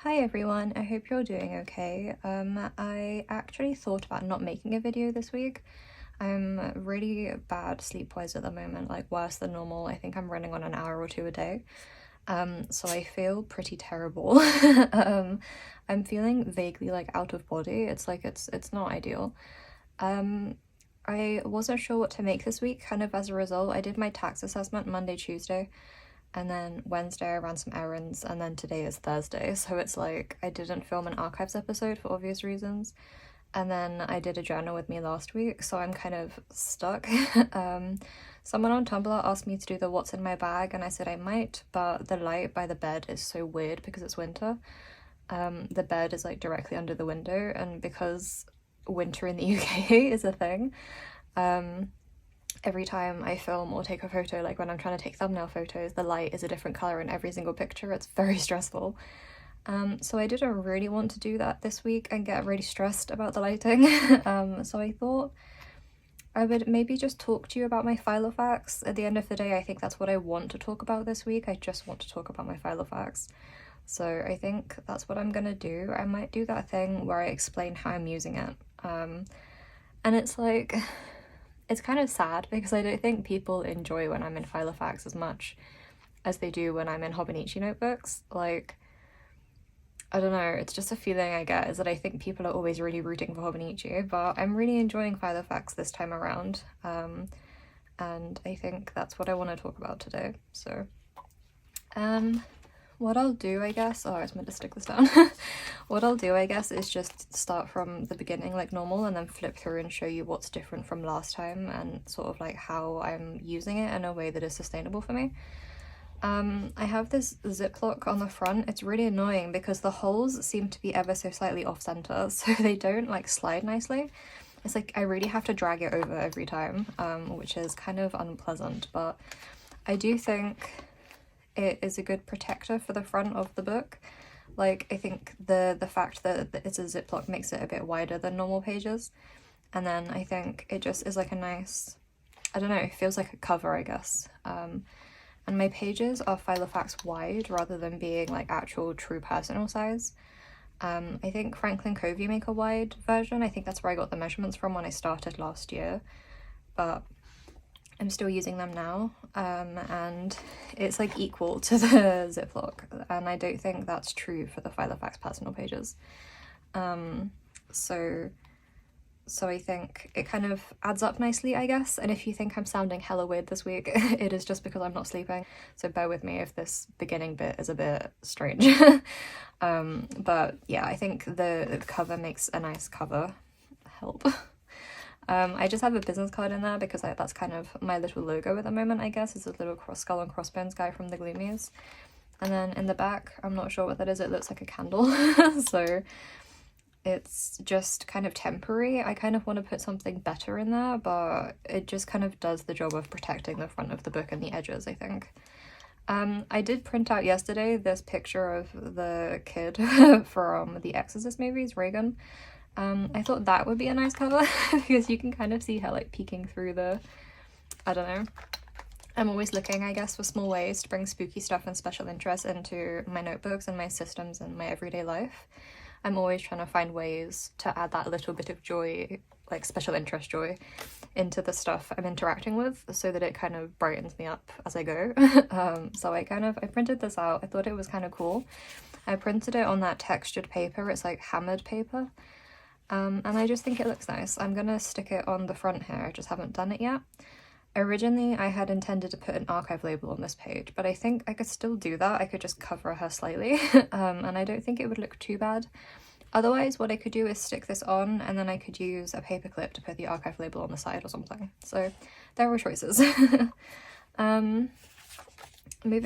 Hi everyone, I hope you're doing okay. I actually thought about not making a video this week. I'm really bad sleep-wise at the moment, like worse than normal. I think I'm running on an hour or two a day. So I feel pretty terrible. I'm feeling vaguely like out of body. It's like it's not ideal. I wasn't sure what to make this week, kind of as a result. I did my tax assessment Monday, Tuesday, and then Wednesday I ran some errands, and then today is Thursday, so it's like I didn't film an archives episode for obvious reasons, and then I did a journal with me last week, so I'm kind of stuck. Someone on Tumblr asked me to do the what's in my bag, and I said I might, but the light by the bed is so weird because it's winter. The bed is like directly under the window, and because winter in the UK is a thing, every time I film or take a photo, like when I'm trying to take thumbnail photos, the light is a different colour in every single picture. It's very stressful. So I didn't really want to do that this week and get really stressed about the lighting. So I thought I would maybe just talk to you about my filofax. At the end of the day, I think that's what I want to talk about this week. I just want to talk about my filofax. So I think that's what I'm gonna do. I might do that thing where I explain how I'm using it. And it's like, it's kind of sad because I don't think people enjoy when I'm in filofax as much as they do when I'm in Hobonichi notebooks. Like, I don't know, it's just a feeling I get is that I think people are always really rooting for Hobonichi, but I'm really enjoying filofax this time around. And I think that's what I want to talk about today. So, what I'll do, I guess, oh, I was meant to stick this down. What I'll do, I guess, is just start from the beginning like normal and then flip through and show you what's different from last time and sort of like how I'm using it in a way that is sustainable for me. I have this ziplock on the front. It's really annoying because the holes seem to be ever so slightly off center, so they don't like slide nicely. It's like I really have to drag it over every time, which is kind of unpleasant, but I do think it is a good protector for the front of the book. Like, I think the fact that it's a ziplock makes it a bit wider than normal pages, and then I think it just is like a nice, I don't know, it feels like a cover, I guess. And my pages are filofax wide rather than being like actual true personal size. I think Franklin Covey make a wide version. I think that's where I got the measurements from when I started last year, but I'm still using them now, and it's like equal to the ziplock, and I don't think that's true for the filofax personal pages. So I think it kind of adds up nicely, I guess, and if you think I'm sounding hella weird this week, it is just because I'm not sleeping, so bear with me if this beginning bit is a bit strange. But yeah, I think the cover makes a nice cover. Help. I just have a business card in there because that's kind of my little logo at the moment, I guess. It's a little skull and crossbones guy from the Gloomies. And then in the back, I'm not sure what that is, it looks like a candle. So it's just kind of temporary. I kind of want to put something better in there, but it just kind of does the job of protecting the front of the book and the edges, I think. I did print out yesterday this picture of the kid from the Exorcist movies, Reagan. I thought that would be a nice cover because you can kind of see her like peeking through the, I don't know. I'm always looking, I guess, for small ways to bring spooky stuff and special interest into my notebooks and my systems and my everyday life. I'm always trying to find ways to add that little bit of joy, like special interest joy, into the stuff I'm interacting with so that it kind of brightens me up as I go. So I printed this out. I thought it was kind of cool. I printed it on that textured paper. It's like hammered paper. And I just think it looks nice. I'm gonna stick it on the front here, I just haven't done it yet. Originally, I had intended to put an archive label on this page, but I think I could still do that. I could just cover her slightly, and I don't think it would look too bad. Otherwise, what I could do is stick this on, and then I could use a paper clip to put the archive label on the side or something. So there were choices. Moving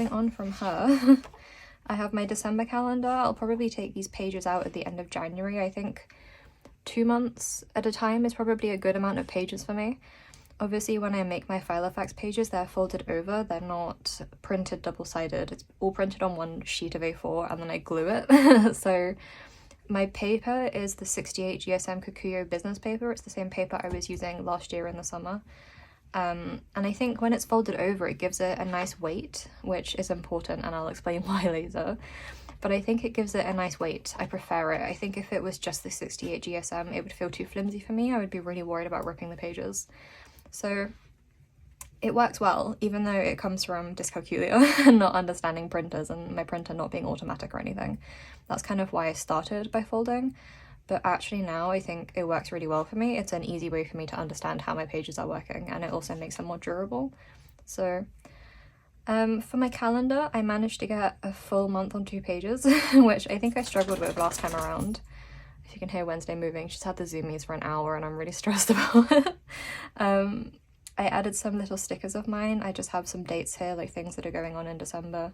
on from her, I have my December calendar. I'll probably take these pages out at the end of January, I think. 2 months at a time is probably a good amount of pages for me. Obviously, when I make my filofax pages, they're folded over. They're not printed double-sided. It's all printed on one sheet of A4 and then I glue it. So my paper is the 68 GSM Kikuyo business paper. It's the same paper I was using last year in the summer. And I think when it's folded over, it gives it a nice weight, which is important, and I'll explain why later. but I think it gives it a nice weight. I prefer it. I think if it was just the 68 GSM, it would feel too flimsy for me. I would be really worried about ripping the pages. So it works well, even though it comes from dyscalculia and not understanding printers and my printer not being automatic or anything. That's kind of why I started by folding, but actually now I think it works really well for me. It's an easy way for me to understand how my pages are working, and it also makes them more durable. So for my calendar, I managed to get a full month on 2 pages, which I think I struggled with last time around. If you can hear Wednesday moving, she's had the Zoomies for an hour and I'm really stressed about it. I added some little stickers of mine. I just have some dates here, like things that are going on in December.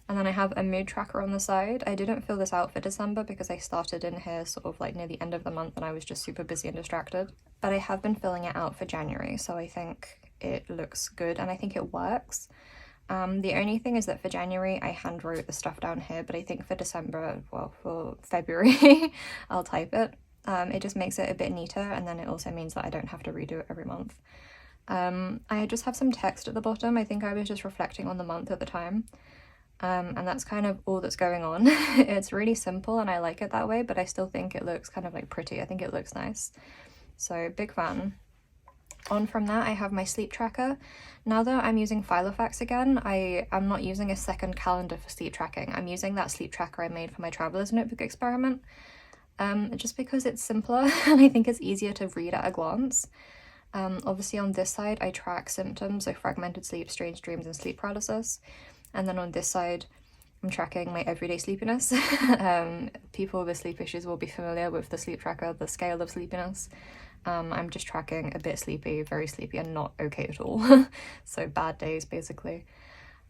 And then I have a mood tracker on the side. I didn't fill this out for December because I started in here sort of like near the end of the month and I was just super busy and distracted. But I have been filling it out for January, so I think it looks good and I think it works. The only thing is that for January I hand wrote the stuff down here, but I think for December, well, for February, I'll type it. It just makes it a bit neater, and then it also means that I don't have to redo it every month. I just have some text at the bottom. I think I was just reflecting on the month at the time. And that's kind of all that's going on. It's really simple and I like it that way, but I still think it looks kind of like pretty. I think it looks nice. So big fan. On from that, I have my sleep tracker. Now that I'm using filofax again, I'm not using a second calendar for sleep tracking. I'm using that sleep tracker I made for my traveler's notebook experiment, just because it's simpler and I think it's easier to read at a glance. Obviously on this side, I track symptoms, so fragmented sleep, strange dreams, and sleep paralysis. And then on this side, I'm tracking my everyday sleepiness. People with sleep issues will be familiar with the sleep tracker, the scale of sleepiness. I'm just tracking a bit sleepy, very sleepy, and not okay at all. So bad days, basically.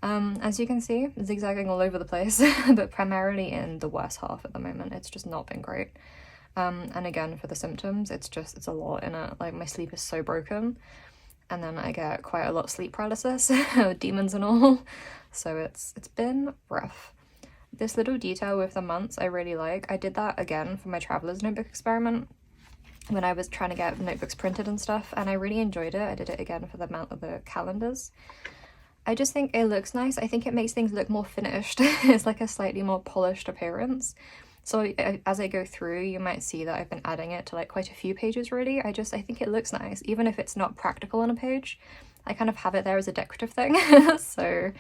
As you can see, zigzagging all over the place, but primarily in the worst half at the moment. It's just not been great. And again, for the symptoms, it's a lot in it. Like, my sleep is so broken, and then I get quite a lot of sleep paralysis, demons and all. So it's been rough. This little detail with the months I really like. I did that again for my traveler's notebook experiment when I was trying to get notebooks printed and stuff, and I really enjoyed it. I did it again for the amount of the calendars. I just think it looks nice. I think it makes things look more finished. It's like a slightly more polished appearance. So as I go through, you might see that I've been adding it to like quite a few pages really. I think it looks nice, even if it's not practical on a page. I kind of have it there as a decorative thing. So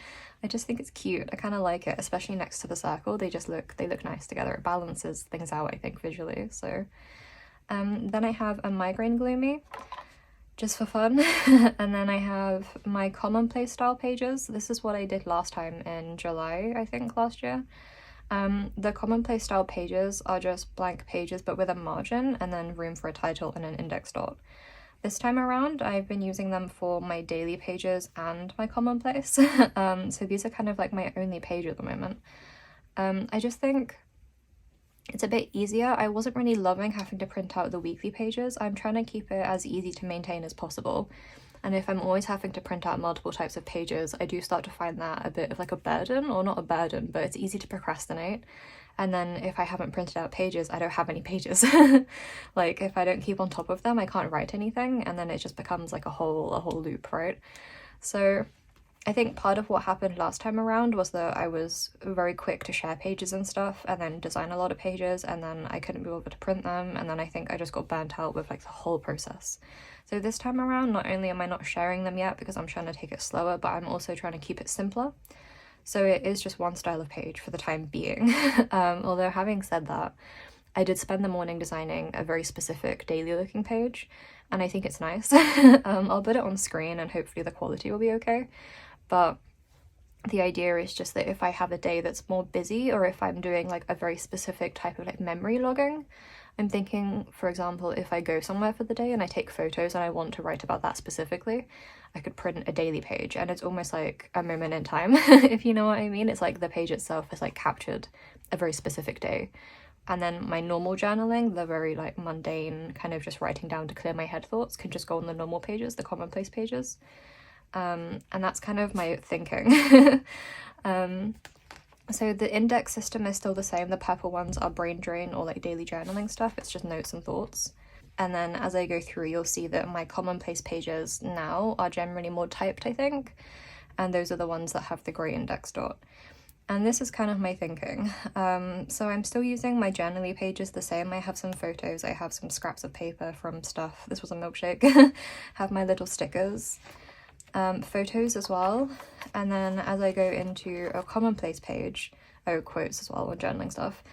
I just think it's cute. I kind of like it, especially next to the circle. They look nice together. It balances things out, I think, visually. So then I have a migraine gloomy, just for fun. And then I have my Commonplace style pages. This is what I did last time in July, I think, last year. The Commonplace style pages are just blank pages but with a margin and then room for a title and an index dot. This time around I've been using them for my daily pages and my Commonplace. So these are kind of like my only page at the moment. I just think it's a bit easier. I wasn't really loving having to print out the weekly pages. I'm trying to keep it as easy to maintain as possible. And if I'm always having to print out multiple types of pages, I do start to find that a bit of like a burden, or not a burden, but it's easy to procrastinate. And then if I haven't printed out pages, I don't have any pages. Like, if I don't keep on top of them, I can't write anything, and then it just becomes like a whole loop, right? So I think part of what happened last time around was that I was very quick to share pages and stuff and then design a lot of pages, and then I couldn't be able to print them, and then I think I just got burnt out with like the whole process. So this time around, not only am I not sharing them yet because I'm trying to take it slower, but I'm also trying to keep it simpler. So it is just one style of page for the time being. Although having said that, I did spend the morning designing a very specific daily looking page, and I think it's nice. I'll put it on screen and hopefully the quality will be okay. But the idea is just that if I have a day that's more busy, or if I'm doing like a very specific type of like memory logging, I'm thinking, for example, if I go somewhere for the day and I take photos and I want to write about that specifically, I could print a daily page, and it's almost like a moment in time, if you know what I mean. It's like the page itself has like captured a very specific day. And then my normal journaling, the very like mundane kind of just writing down to clear my head thoughts, can just go on the normal pages, the Commonplace pages. And that's kind of my thinking. So the index system is still the same. The purple ones are brain drain or like daily journaling stuff. It's just notes and thoughts. And then as I go through, you'll see that my Commonplace pages now are generally more typed, I think. And those are the ones that have the grey index dot. And this is kind of my thinking. So I'm still using my journaly pages the same. I have some photos, I have some scraps of paper from stuff. This was a milkshake. Have my little stickers. Photos as well. And then as I go into a Commonplace page, quotes as well on journaling stuff.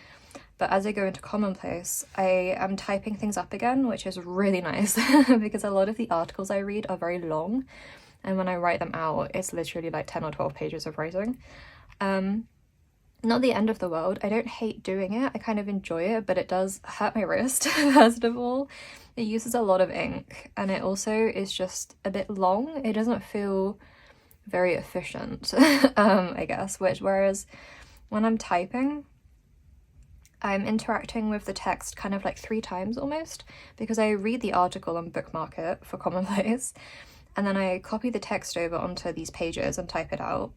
But as I go into Commonplace, I am typing things up again, which is really nice because a lot of the articles I read are very long. And when I write them out, it's literally like 10 or 12 pages of writing. Not the end of the world. I don't hate doing it. I kind of enjoy it, but it does hurt my wrist, first of all. It uses a lot of ink, and it also is just a bit long. It doesn't feel very efficient, I guess, whereas when I'm typing, I'm interacting with the text kind of like 3 times almost, because I read the article and bookmark it for Commonplace, and then I copy the text over onto these pages and type it out,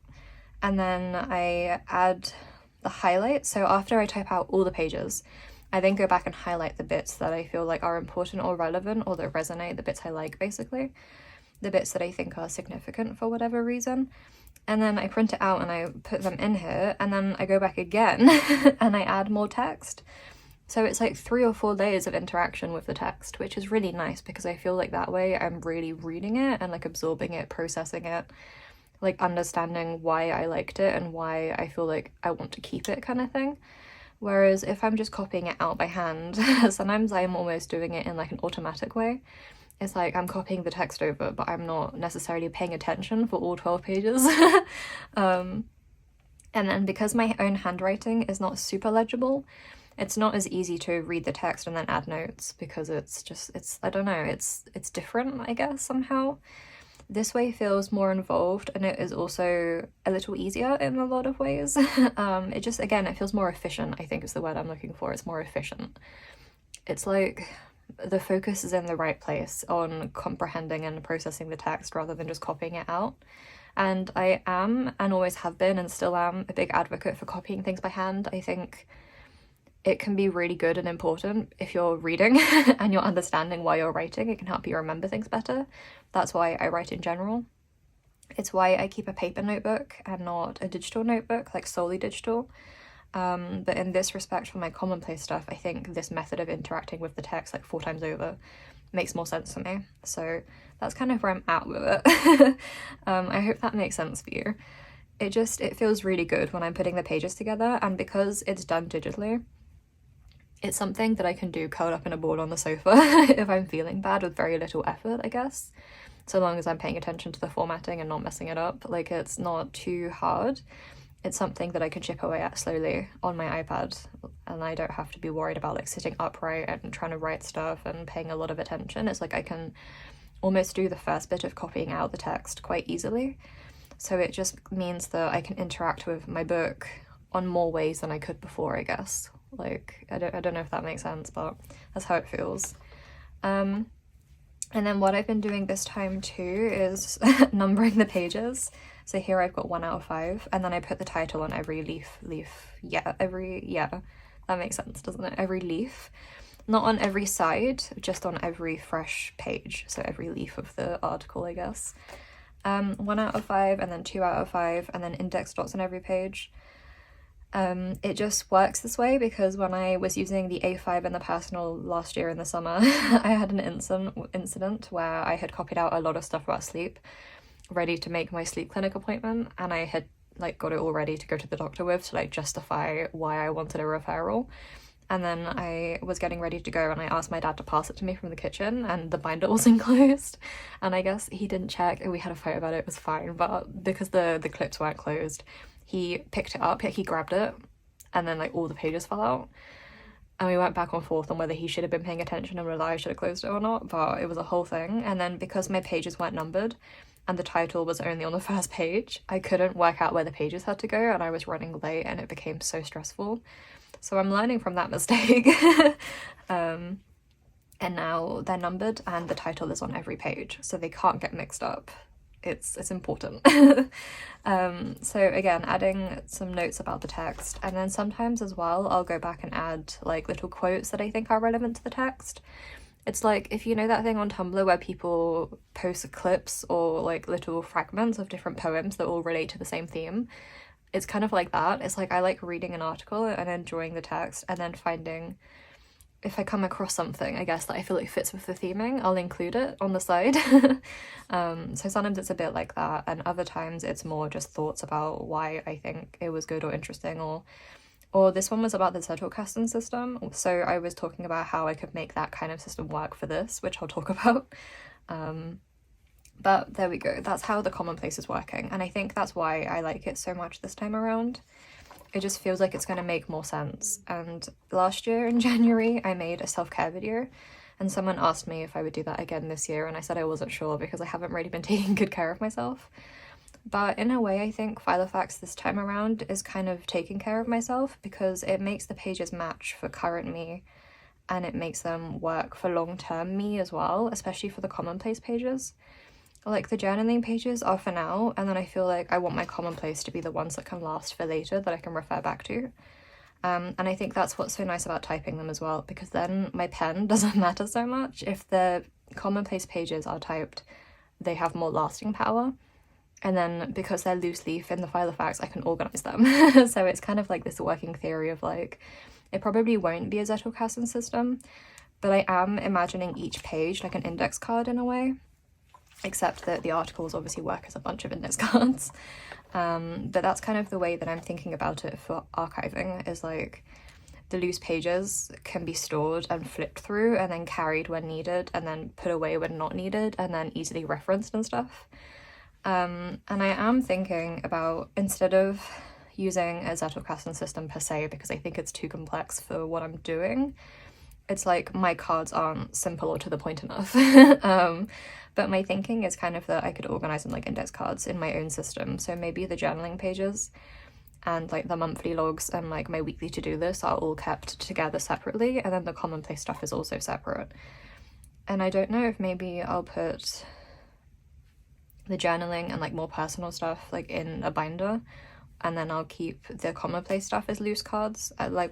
and then I add the highlights. So after I type out all the pages, I then go back and highlight the bits that I feel like are important or relevant or that resonate, the bits I like basically, the bits that I think are significant for whatever reason. And then I print it out and I put them in here, and then I go back again and I add more text. So it's like 3 or 4 layers of interaction with the text, which is really nice because I feel like that way I'm really reading it and like absorbing it, processing it, like understanding why I liked it and why I feel like I want to keep it kind of thing. Whereas if I'm just copying it out by hand, sometimes I'm almost doing it in like an automatic way. It's like I'm copying the text over, but I'm not necessarily paying attention for all 12 pages. And then because my own handwriting is not super legible, it's not as easy to read the text and then add notes because I don't know, it's different, I guess, somehow. This way feels more involved, and it is also a little easier in a lot of ways. It just, again, it feels more efficient, I think is the word I'm looking for. It's more efficient. It's like the focus is in the right place on comprehending and processing the text rather than just copying it out. And I am, and always have been and still am, a big advocate for copying things by hand. I think it can be really good and important if you're reading and you're understanding why you're writing. It can help you remember things better. That's why I write in general. It's why I keep a paper notebook and not a digital notebook, like solely digital. But in this respect, for my Commonplace stuff, I think this method of interacting with the text like 4 times over makes more sense for me. So that's kind of where I'm at with it. I hope that makes sense for you. It feels really good when I'm putting the pages together, and because it's done digitally, it's something that I can do curled up in a ball on the sofa if I'm feeling bad, with very little effort, I guess. So long as I'm paying attention to the formatting and not messing it up. Like, it's not too hard. It's something that I can chip away at slowly on my iPad, and I don't have to be worried about like sitting upright and trying to write stuff and paying a lot of attention. It's like I can almost do the first bit of copying out the text quite easily. So it just means that I can interact with my book on more ways than I could before, I guess. Like, I don't know if that makes sense, but that's how it feels. And then what I've been doing this time too is numbering the pages. So here I've got 1 out of 5, and then I put the title on every leaf, that makes sense, doesn't it? Every leaf, not on every side, just on every fresh page. So every leaf of the article, I guess. 1 out of 5, and then 2 out of 5, and then index dots on every page. It just works this way because when I was using the A5 in the personal last year in the summer, I had an incident where I had copied out a lot of stuff about sleep, ready to make my sleep clinic appointment, and I had like got it all ready to go to the doctor with to like justify why I wanted a referral. And then I was getting ready to go and I asked my dad to pass it to me from the kitchen, and the binder wasn't closed, and I guess he didn't check, and we had a fight about it. It was fine, but because the clips weren't closed, he picked it up, he grabbed it, and then like all the pages fell out. And we went back and forth on whether he should have been paying attention and whether I should have closed it or not, but it was a whole thing. And then because my pages weren't numbered and the title was only on the first page, I couldn't work out where the pages had to go, and I was running late, and it became so stressful. So I'm learning from that mistake. And now they're numbered and the title is on every page, so they can't get mixed up. It's important. So again, adding some notes about the text, and then sometimes as well I'll go back and add like little quotes that I think are relevant to the text. It's like, if you know that thing on Tumblr where people post clips or like little fragments of different poems that all relate to the same theme, it's kind of like that. It's like I like reading an article and enjoying the text, and then finding, if I come across something, I guess, that I feel like fits with the theming, I'll include it on the side. So sometimes it's a bit like that, and other times it's more just thoughts about why I think it was good or interesting, or this one was about the zettelkasten system. So I was talking about how I could make that kind of system work for this, which I'll talk about. But there we go. That's how the Commonplace is working, and I think that's why I like it so much this time around. It just feels like it's going to make more sense. And last year in January, I made a self-care video, and someone asked me if I would do that again this year, and I said I wasn't sure because I haven't really been taking good care of myself. But in a way, I think filofax this time around is kind of taking care of myself, because it makes the pages match for current me, and it makes them work for long-term me as well, especially for the Commonplace pages. Like, the journaling pages are for now, and then I feel like I want my Commonplace to be the ones that can last for later, that I can refer back to. And I think that's what's so nice about typing them as well, because then my pen doesn't matter so much. If the Commonplace pages are typed, they have more lasting power. And then because they're loose leaf in the filofax, I can organize them. So it's kind of like this working theory of like, it probably won't be a zettelkasten system, but I am imagining each page like an index card in a way. Except that the articles obviously work as a bunch of index cards. But that's kind of the way that I'm thinking about it for archiving, is like the loose pages can be stored and flipped through and then carried when needed, and then put away when not needed, and then easily referenced and stuff. And I am thinking about, instead of using a zettelkasten system per se, because I think it's too complex for what I'm doing, it's like my cards aren't simple or to the point enough. But my thinking is kind of that I could organize them like index cards in my own system. So maybe the journaling pages and like the monthly logs and like my weekly to-do list are all kept together separately, and then the Commonplace stuff is also separate. And I don't know if maybe I'll put the journaling and like more personal stuff like in a binder, and then I'll keep the Commonplace stuff as loose cards, like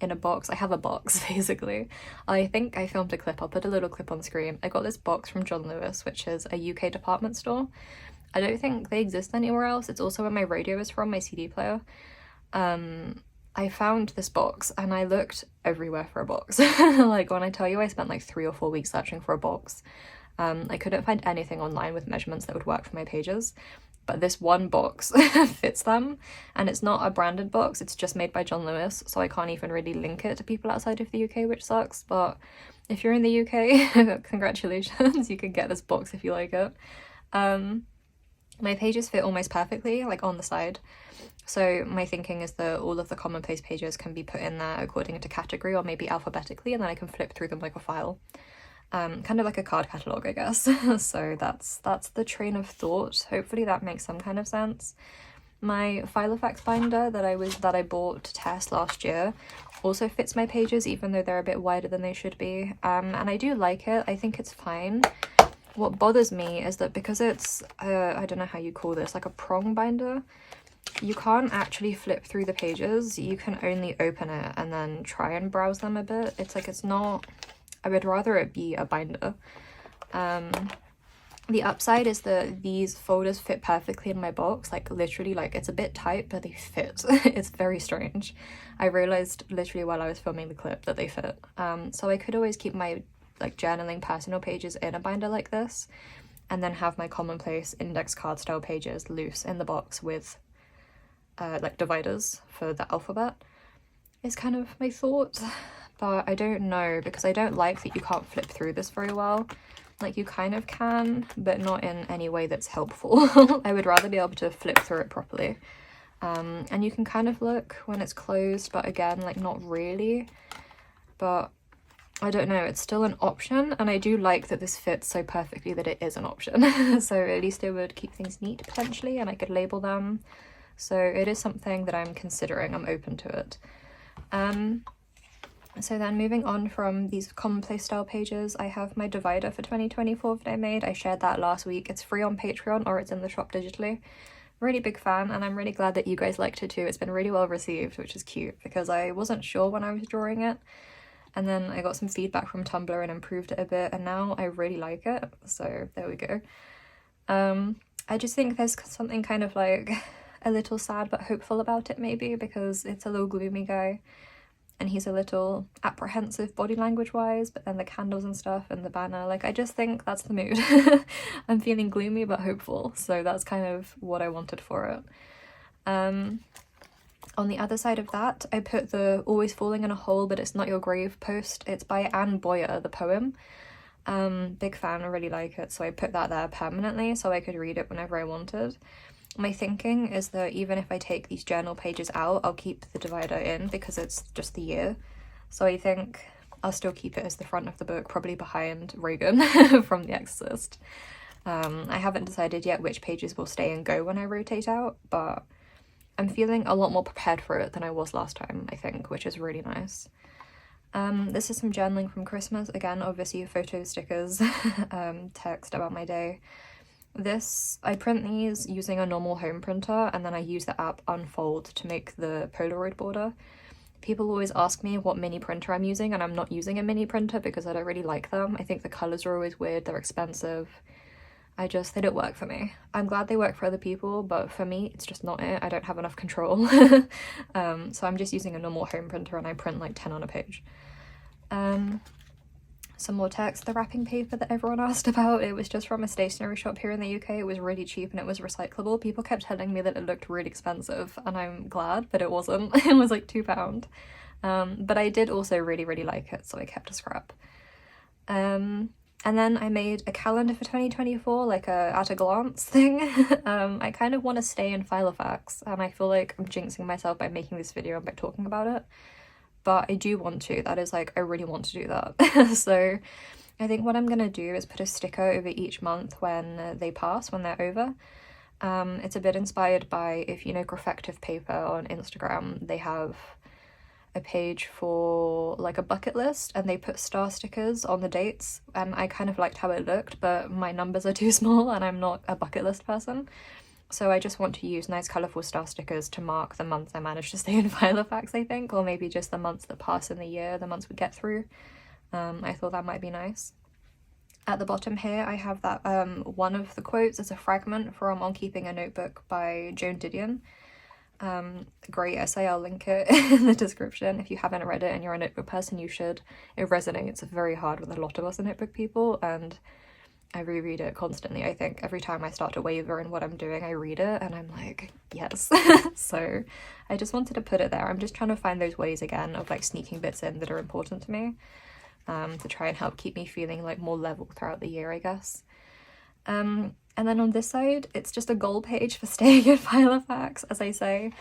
in a box. I have a box basically. I think I filmed a clip. I'll put a little clip on screen. I got this box from John Lewis, which is a UK department store. I don't think they exist anywhere else. It's also where my radio is from, my CD player. I found this box and I looked everywhere for a box. Like, when I tell you I spent like 3 or 4 weeks searching for a box, I couldn't find anything online with measurements that would work for my pages. But this one box fits them, and it's not a branded box, it's just made by John Lewis, so I can't even really link it to people outside of the UK, which sucks. But if you're in the UK, congratulations, you can get this box if you like it. My pages fit almost perfectly, like on the side, so my thinking is that all of the Commonplace pages can be put in there according to category, or maybe alphabetically, and then I can flip through them like a file. Kind of like a card catalogue, I guess. So that's the train of thought. Hopefully that makes some kind of sense. My filofax binder that I bought to test last year also fits my pages, even though they're a bit wider than they should be. And I do like it. I think it's fine. What bothers me is that because it's I don't know how you call this, like a prong binder, you can't actually flip through the pages. You can only open it and then try and browse them a bit. It's like, it's not, I would rather it be a binder. The upside is that these folders fit perfectly in my box, like literally, like it's a bit tight, but they fit. It's very strange. I realized literally while I was filming the clip that they fit. So I could always keep my like journaling personal pages in a binder like this, and then have my Commonplace index card style pages loose in the box with like dividers for the alphabet, is kind of my thought. But I don't know, because I don't like that you can't flip through this very well. Like, you kind of can, but not in any way that's helpful. I would rather be able to flip through it properly. And you can kind of look when it's closed, but again, like, not really. But I don't know, it's still an option, and I do like that this fits so perfectly that it is an option. So at least it would keep things neat potentially, and I could label them. So it is something that I'm considering. I'm open to it. So then moving on from these Commonplace style pages, I have my divider for 2024 that I made. I shared that last week. It's free on Patreon, or it's in the shop digitally. Really big fan, and I'm really glad that you guys liked it too. It's been really well received, which is cute, because I wasn't sure when I was drawing it, and then I got some feedback from Tumblr and improved it a bit, and now I really like it. So there we go. I just think there's something kind of like a little sad but hopeful about it maybe, because it's a little gloomy guy and he's a little apprehensive body language wise, but then the candles and stuff and the banner, like I just think that's the mood. I'm feeling gloomy but hopeful, so that's kind of what I wanted for it. On the other side of that, I put the Always Falling in a Hole But It's Not Your Grave post. It's by Anne Boyer, the poem. Big fan, I really like it, so I put that there permanently so I could read it whenever I wanted. My thinking is that even if I take these journal pages out, I'll keep the divider in because it's just the year. So I think I'll still keep it as the front of the book, probably behind Reagan from The Exorcist. I haven't decided yet which pages will stay and go when I rotate out, but I'm feeling a lot more prepared for it than I was last time, I think, which is really nice. This is some journaling from Christmas. Again, obviously photos, stickers, text about my day. I print these using a normal home printer, and then I use the app Unfold to make the Polaroid border. People always ask me what mini printer I'm using, and I'm not using a mini printer because I don't really like them. I think the colours are always weird, they're expensive. They don't work for me. I'm glad they work for other people, but for me, it's just not it. I don't have enough control. So I'm just using a normal home printer and I print like 10 on a page. Some more text. The wrapping paper that everyone asked about, it was just from a stationery shop here in the UK. It was really cheap and it was recyclable. People kept telling me that it looked really expensive and I'm glad, but it wasn't. It was like £2. But I did also really, really like it, so I kept a scrap. And then I made a calendar for 2024, like a at a glance thing. I kind of want to stay in filofax, and I feel like I'm jinxing myself by making this video and by talking about it. But I do want to, that is like, I really want to do that. So I think what I'm gonna do is put a sticker over each month when they pass, when they're over. It's a bit inspired by, if you know Graffective Paper on Instagram, they have a page for like a bucket list and they put star stickers on the dates, and I kind of liked how it looked, but my numbers are too small and I'm not a bucket list person. So I just want to use nice colourful star stickers to mark the months I managed to stay in filofax, I think, or maybe just the months that pass in the year, the months we get through. I thought that might be nice. At the bottom here I have that one of the quotes is a fragment from On Keeping a Notebook by Joan Didion. Great essay, I'll link it in the description. If you haven't read it and you're a notebook person, you should. It resonates very hard with a lot of us notebook people, and I reread it constantly. I think every time I start to waver in what I'm doing, I read it and I'm like, yes. So I just wanted to put it there. I'm just trying to find those ways again of like sneaking bits in that are important to me, to try and help keep me feeling like more level throughout the year, I guess. And then on this side, it's just a goal page for staying in filofax, as I say.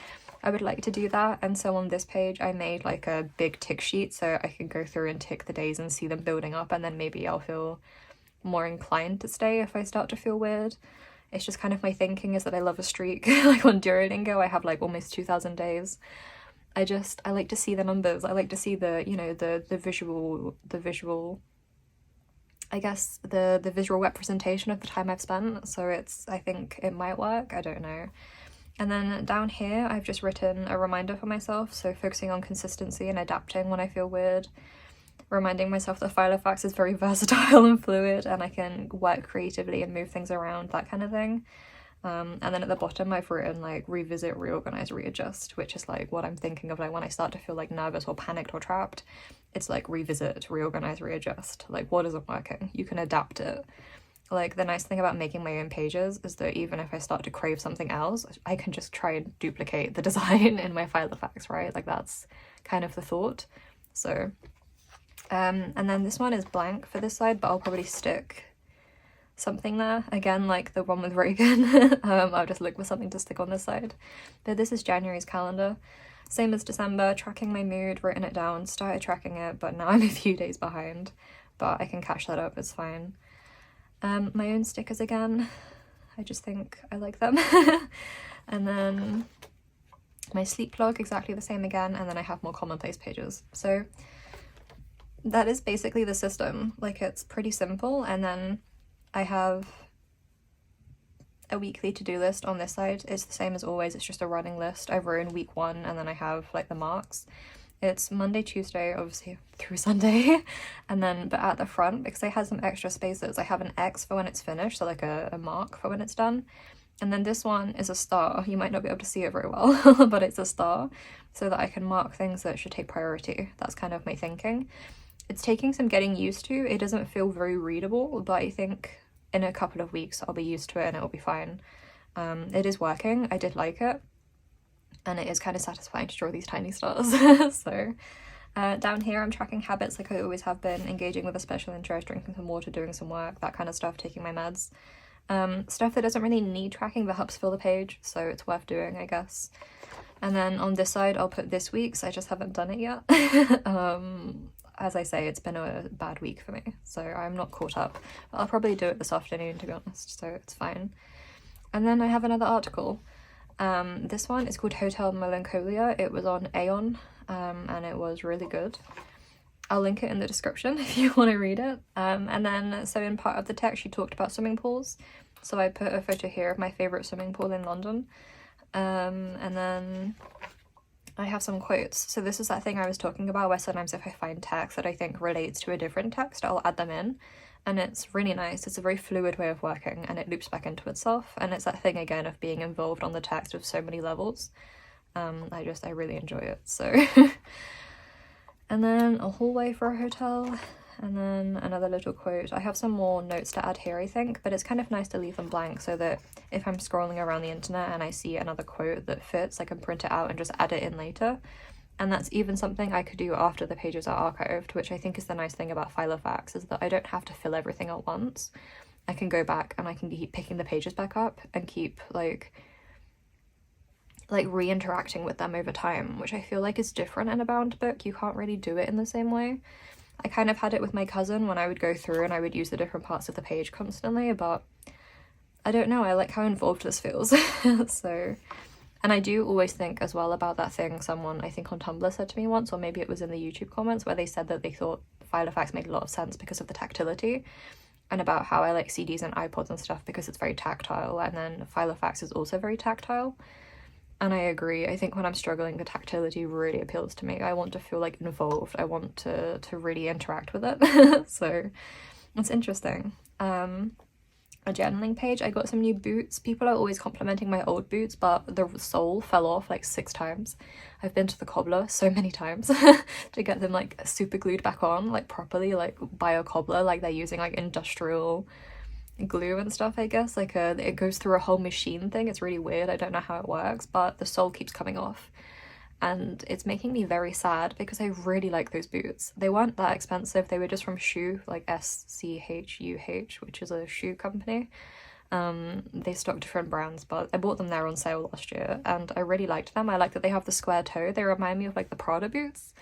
I would like to do that, and so on this page I made like a big tick sheet so I can go through and tick the days and see them building up, and then maybe I'll feel more inclined to stay if I start to feel weird. It's just kind of my thinking is that I love a streak. Like on Duolingo I have like almost 2,000 days. I like to see the numbers. I like to see the, you know, the visual I guess the visual representation of the time I've spent, so I think it might work, I don't know. And then down here I've just written a reminder for myself, so focusing on consistency and adapting when I feel weird, reminding myself that filofax is very versatile and fluid and I can work creatively and move things around, that kind of thing. And then at the bottom I've written like revisit, reorganize, readjust, which is like what I'm thinking of like when I start to feel like nervous or panicked or trapped. It's like revisit, reorganize, readjust. Like what isn't working? You can adapt it. Like the nice thing about making my own pages is that even if I start to crave something else, I can just try and duplicate the design in my filofax, right? Like that's kind of the thought. So and then this one is blank for this side, but I'll probably stick something there again, like the one with Reagan. I'll just look for something to stick on this side. But this is January's calendar, same as December, tracking my mood, written it down, started tracking it, but now I'm a few days behind, but I can catch that up, it's fine. My own stickers again, I just think I like them. And then my sleep log, exactly the same again, and then I have more commonplace pages. So that is basically the system. Like it's pretty simple, and then I have a weekly to-do list on this side. It's the same as always, it's just a running list. I've written week 1 and then I have like the marks. It's Monday, Tuesday, obviously through Sunday, and then but at the front, because I had some extra spaces, I have an X for when it's finished, so like a mark for when it's done, And then this one is a star. You might not be able to see it very well, but it's a star so that I can mark things that should take priority. That's kind of my thinking. It's taking some getting used to. It doesn't feel very readable, but I think in a couple of weeks I'll be used to it and it'll be fine. It is working. I did like it. And it is kind of satisfying to draw these tiny stars. So down here I'm tracking habits like I always have been, engaging with a special interest, drinking some water, doing some work, that kind of stuff, taking my meds. Stuff that doesn't really need tracking but helps fill the page, so it's worth doing, I guess. And then on this side I'll put this week's. I just haven't done it yet. As I say, it's been a bad week for me, so I'm not caught up. But I'll probably do it this afternoon, to be honest, so it's fine. And then I have another article. This one is called Hotel Melancholia. It was on Aeon, and it was really good. I'll link it in the description if you want to read it. And then, so in part of the text, she talked about swimming pools. So I put a photo here of my favourite swimming pool in London. And then I have some quotes. So this is that thing I was talking about where sometimes if I find text that I think relates to a different text, I'll add them in. And it's really nice. It's a very fluid way of working and it loops back into itself. And it's that thing again of being involved on the text with so many levels. I really enjoy it, so. And then a hallway for a hotel, and then another little quote. I have some more notes to add here, I think, but it's kind of nice to leave them blank so that if I'm scrolling around the internet and I see another quote that fits, I can print it out and just add it in later. And that's even something I could do after the pages are archived, which I think is the nice thing about filofax, is that I don't have to fill everything at once. I can go back and I can keep picking the pages back up and keep like re-interacting with them over time, which I feel like is different in a bound book. You can't really do it in the same way. I kind of had it with my cousin when I would go through and I would use the different parts of the page constantly, but I don't know, I like how involved this feels. So, and I do always think as well about that thing someone I think on Tumblr said to me once, or maybe it was in the YouTube comments, where they said that they thought filofax made a lot of sense because of the tactility, and about how I like CDs and iPods and stuff because it's very tactile, and then filofax is also very tactile. And I agree. I think when I'm struggling, the tactility really appeals to me. I want to feel like involved. I want to really interact with it. So it's interesting. A journaling page. I got some new boots. People are always complimenting my old boots, but the sole fell off like 6 times. I've been to the cobbler so many times to get them like super glued back on, like properly, like by a cobbler, like they're using like industrial glue and stuff, I guess. Like it goes through a whole machine thing. It's really weird. I don't know how it works, but the sole keeps coming off. And it's making me very sad because I really like those boots. They weren't that expensive. They were just from Shoe, like SCHUH, which is a shoe company. They stock different brands, but I bought them there on sale last year and I really liked them. I like that they have the square toe. They remind me of like the Prada boots.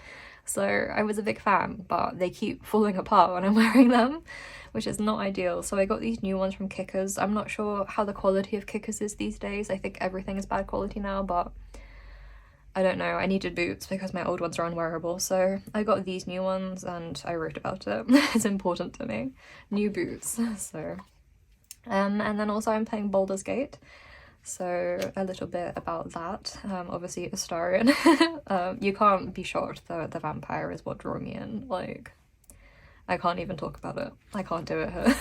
So I was a big fan, but they keep falling apart when I'm wearing them, which is not ideal. So I got these new ones from Kickers. I'm not sure how the quality of Kickers is these days. I think everything is bad quality now, but I don't know. I needed boots because my old ones are unwearable. So I got these new ones and I wrote about it. It's important to me. New boots. So, and then also I'm playing Baldur's Gate. So a little bit about that. Obviously Astarion. You can't be shocked that the vampire is what drew me in. Like, I can't even talk about it. I can't do it here.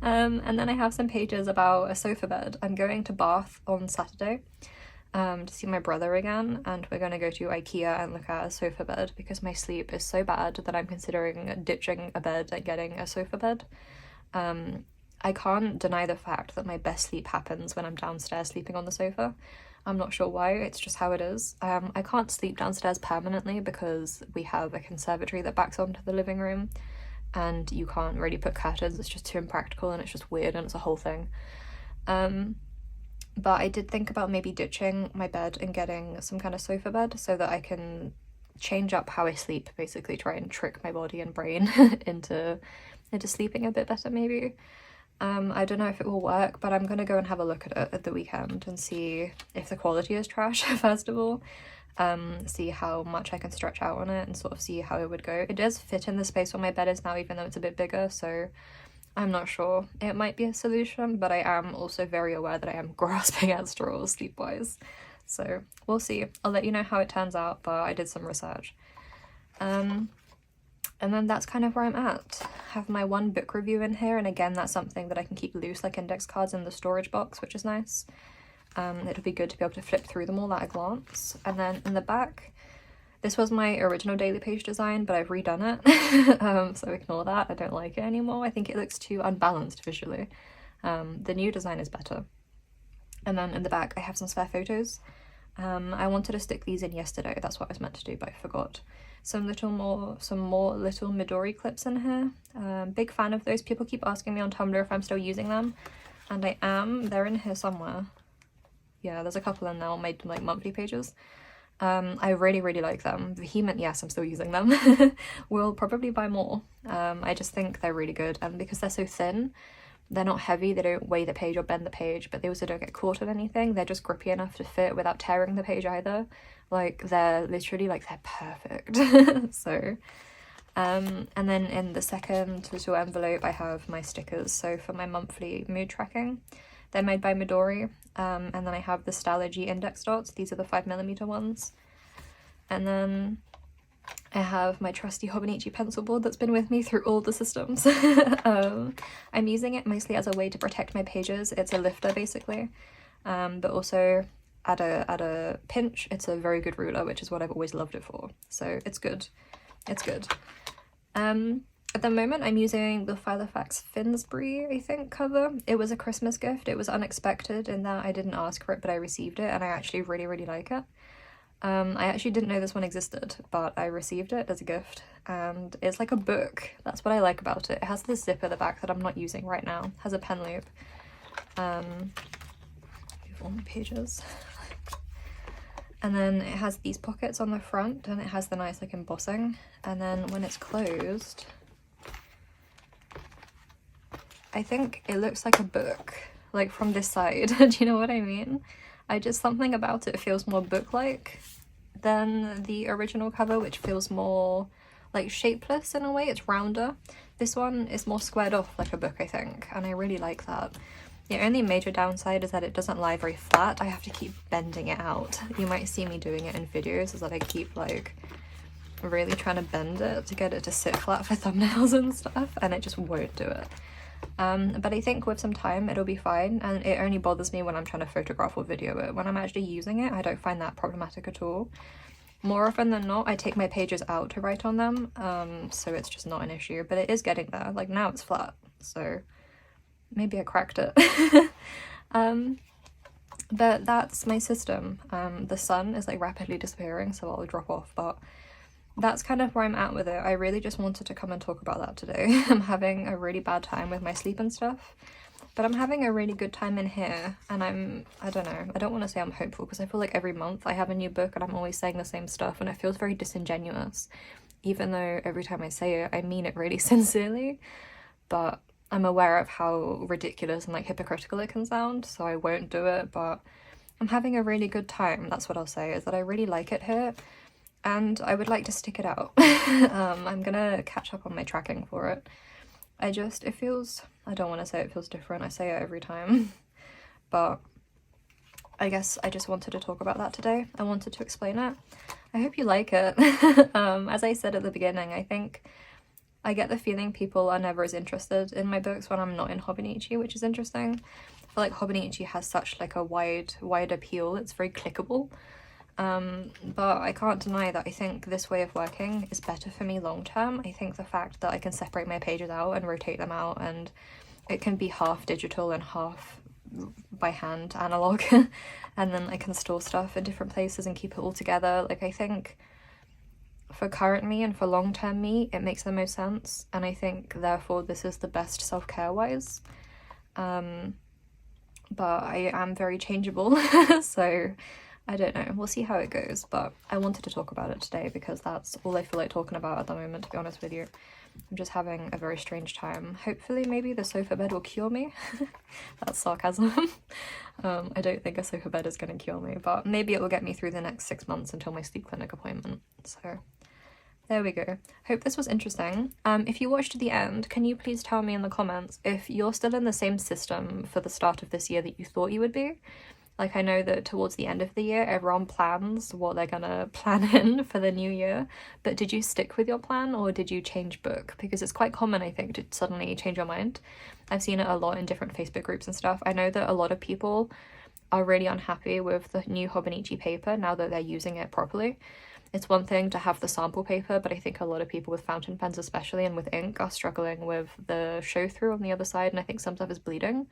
And then I have some pages about a sofa bed. I'm going to Bath on Saturday to see my brother again, and we're going to go to IKEA and look at a sofa bed because my sleep is so bad that I'm considering ditching a bed and getting a sofa bed. I can't deny the fact that my best sleep happens when I'm downstairs sleeping on the sofa. I'm not sure why, it's just how it is. I can't sleep downstairs permanently because we have a conservatory that backs onto the living room and you can't really put curtains, it's just too impractical and it's just weird and it's a whole thing. But I did think about maybe ditching my bed and getting some kind of sofa bed so that I can change up how I sleep, basically try and trick my body and brain into sleeping a bit better maybe. I don't know if it will work, but I'm gonna go and have a look at it at the weekend and see if the quality is trash first of all, see how much I can stretch out on it and sort of see how it would go. It does fit in the space where my bed is now, even though it's a bit bigger, so I'm not sure. It might be a solution, but I am also very aware that I am grasping at straws sleep-wise. So we'll see. I'll let you know how it turns out, but I did some research. And then that's kind of where I'm at. I have my one book review in here, and again, that's something that I can keep loose, like index cards in the storage box, which is nice. It'll be good to be able to flip through them all at a glance. And then in the back, this was my original daily page design, but I've redone it. So ignore that, I don't like it anymore. I think it looks too unbalanced visually. The new design is better. And then in the back, I have some spare photos. I wanted to stick these in yesterday, that's what I was meant to do, but I forgot. Some more little Midori clips in here. Big fan of those. People keep asking me on Tumblr if I'm still using them, and I am. They're in here somewhere. Yeah, there's a couple in there on my like monthly pages. I really like them. Vehement, yes, I'm still using them. We'll probably buy more. I just think they're really good, and because they're so thin, they're not heavy, they don't weigh the page or bend the page, but they also don't get caught on anything. They're just grippy enough to fit without tearing the page either. Like, they're literally, like, they're perfect. So, and then in the second little envelope, I have my stickers. So for my monthly mood tracking, they're made by Midori. And then I have the Stalogy index dots. These are the 5mm ones. And then I have my trusty Hobonichi pencil board that's been with me through all the systems. I'm using it mostly as a way to protect my pages. It's a lifter basically, but also at a pinch, it's a very good ruler, which is what I've always loved it for. So it's good. It's good. At the moment, I'm using the Filofax Finsbury, I think, cover. It was a Christmas gift. It was unexpected in that I didn't ask for it, but I received it, and I actually really like it. I actually didn't know this one existed, but I received it as a gift, and it's like a book. That's what I like about it. It has this zip at the back that I'm not using right now. It has a pen loop. Move all my pages. And then it has these pockets on the front, and it has the nice like embossing. And then when it's closed, I think it looks like a book, like from this side. Do you know what I mean? Something about it feels more book-like than the original cover, which feels more like shapeless in a way. It's rounder. This one is more squared off like a book, I think, and I really like that. The only major downside is that it doesn't lie very flat. I have to keep bending it out. You might see me doing it in videos, is that I keep like really trying to bend it to get it to sit flat for thumbnails and stuff, and it just won't do it. But I think with some time it'll be fine, and it only bothers me when I'm trying to photograph or video it. When I'm actually using it, I don't find that problematic at all. More often than not, I take my pages out to write on them, so it's just not an issue, but it is getting there. Like now it's flat, so maybe I cracked it. But that's my system. The sun is like rapidly disappearing, so I'll drop off, but that's kind of where I'm at with it. I really just wanted to come and talk about that today. I'm having a really bad time with my sleep and stuff, but I'm having a really good time in here, and I don't know, I don't want to say I'm hopeful, because I feel like every month I have a new book and I'm always saying the same stuff, and it feels very disingenuous, even though every time I say it, I mean it really sincerely. But I'm aware of how ridiculous and like hypocritical it can sound, so I won't do it, but I'm having a really good time. That's what I'll say, is that I really like it here, and I would like to stick it out. I'm gonna catch up on my tracking for it. It feels, I don't want to say it feels different, I say it every time, but I guess I just wanted to talk about that today. I wanted to explain it. I hope you like it. As I said at the beginning, I think I get the feeling people are never as interested in my books when I'm not in Hobonichi, which is interesting. I feel like Hobonichi has such like a wide appeal, it's very clickable. But I can't deny that I think this way of working is better for me long term. I think the fact that I can separate my pages out and rotate them out, and it can be half digital and half by hand analog, and then I can store stuff in different places and keep it all together. Like, I think for current me and for long term me, it makes the most sense, and I think therefore this is the best self-care wise. But I am very changeable, so I don't know, we'll see how it goes, but I wanted to talk about it today because that's all I feel like talking about at the moment, to be honest with you. I'm just having a very strange time. Hopefully maybe the sofa bed will cure me. That's sarcasm. I don't think a sofa bed is going to cure me, but maybe it will get me through the next 6 months until my sleep clinic appointment. So there we go. Hope this was interesting. If you watched to the end, can you please tell me in the comments if you're still in the same system for the start of this year that you thought you would be? Like, I know that towards the end of the year, everyone plans what they're gonna plan in for the new year, but did you stick with your plan or did you change book? Because it's quite common, I think, to suddenly change your mind. I've seen it a lot in different Facebook groups and stuff. I know that a lot of people are really unhappy with the new Hobonichi paper now that they're using it properly. It's one thing to have the sample paper, but I think a lot of people with fountain pens especially and with ink are struggling with the show through on the other side, and I think some stuff is bleeding.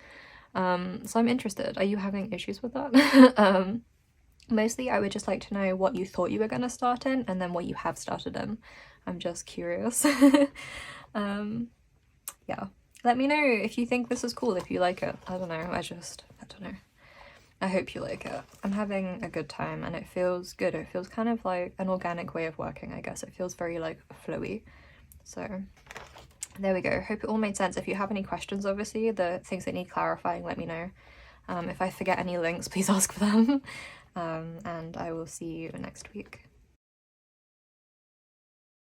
So I'm interested. Are you having issues with that? Mostly I would just like to know what you thought you were going to start in and then what you have started in. I'm just curious. Yeah. Let me know if you think this is cool, if you like it. I don't know. I don't know. I hope you like it. I'm having a good time and it feels good. It feels kind of like an organic way of working, I guess. It feels very like flowy. So there we go. Hope it all made sense. If you have any questions, obviously, the things that need clarifying, let me know. If I forget any links, please ask for them. And I will see you next week.